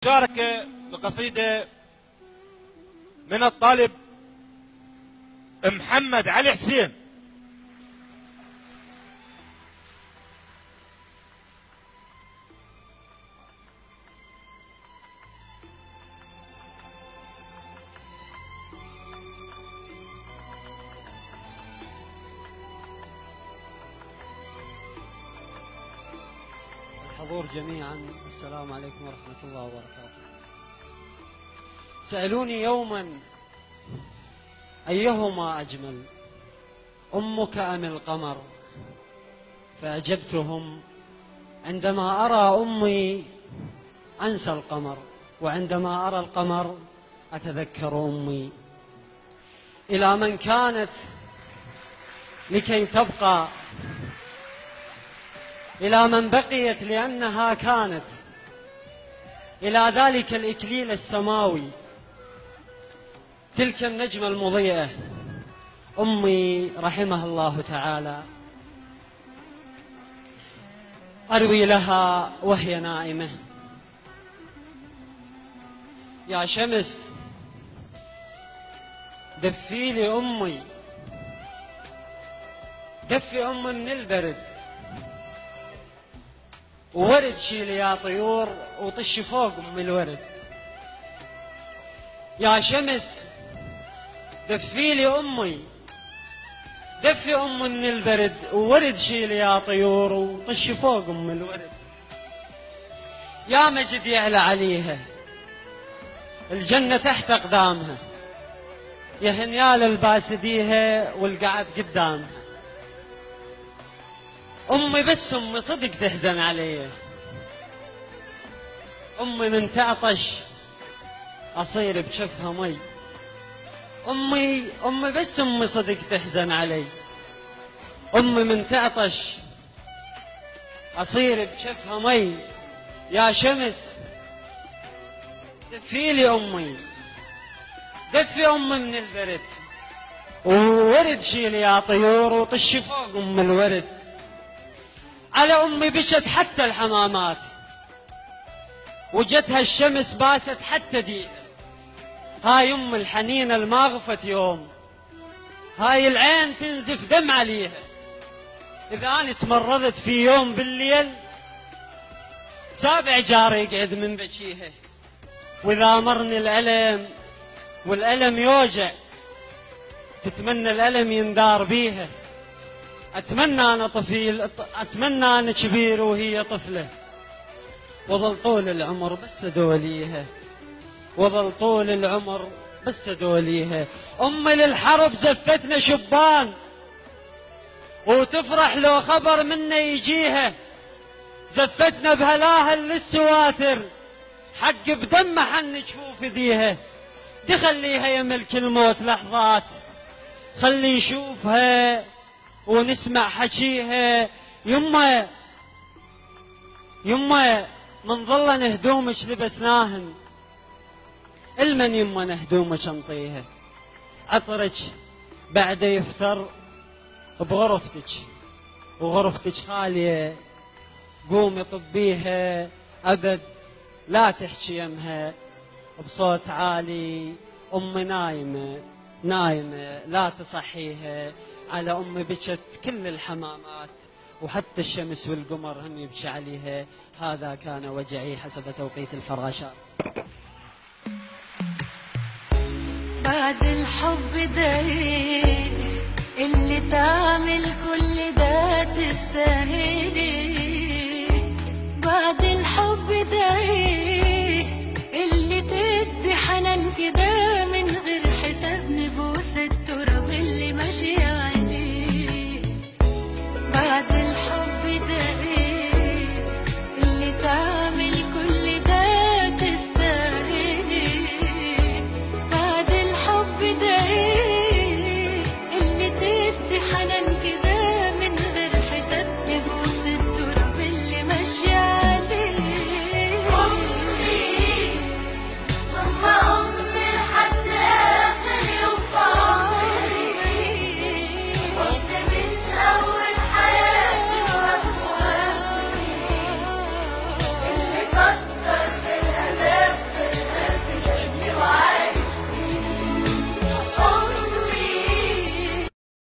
مشاركة بقصيدة من الطالب محمد علي حسين. الحضور جميعا، السلام عليكم ورحمة الله وبركاته. سألوني يوما أيهما أجمل، أمك أم القمر؟ فأجبتهم عندما أرى أمي أنسى القمر، وعندما أرى القمر أتذكر أمي. إلى من كانت لكي تبقى، إلى من بقيت لأنها كانت، إلى ذلك الإكليل السماوي، تلك النجمة المضيئة أمي رحمها الله تعالى. أروي لها وهي نائمة: يا شمس دفي لي أمي، دفي أمي من البرد، وورد شيلي يا طيور وطشي فوق أم الورد. يا شمس دفي لي أمي، دفي أمي من البرد، وورد شيلي يا طيور وطشي فوق أم الورد. يا مجد يعلى عليها، الجنة تحت أقدامها، يا هنيال الباسديها والقعد قدامها. أمي بس أمي صدق تحزن علي، أمي من تعطش أصير بشفها مي. أمي بس أمي صدق تحزن علي، أمي من تعطش أصير بشفها مي. يا شمس دفي لي أمي، دفي أمي من البرد، وورد شيلي يا طيور وطشي فوق أم الورد. على أمي بشت حتى الحمامات، وجتها الشمس باست حتى ديها. هاي أم الحنينة الماغفة يوم، هاي العين تنزف دم عليها. إذا أنا تمرضت في يوم بالليل، سابع جاري يقعد من بشيها. وإذا مرني الألم والألم يوجع، تتمنى الألم يندار بيها. أتمنى أنا طفيل، أتمنى أنا كبير وهي طفلة، وظل طول العمر بس أدوليها، وظل طول العمر بس أدوليها. أمي للحرب زفتنا شبان، وتفرح لو خبر منا يجيها. زفتنا بهلاها للسواتر، حق بدمه حن نشوف ذيها. دي خليها يملك الموت لحظات، خلي يشوفها ونسمع حكيها. يما يما من ظلن هدومك لبسناهن، المن يما هدومك انطيها. عطرك بعد يفتر بغرفتك، وغرفتك خالية، قومي طبيها أبد لا تحكي يمها بصوت عالي. أمي نايمة نايمة لا تصحيها. على أمي بكت كل الحمامات، وحتى الشمس والقمر هم يبكي عليها. هذا كان وجعي حسب توقيت الفراشات. بعد الحب داير اللي تعمل كل ده تستاهلي. بعد الحب داير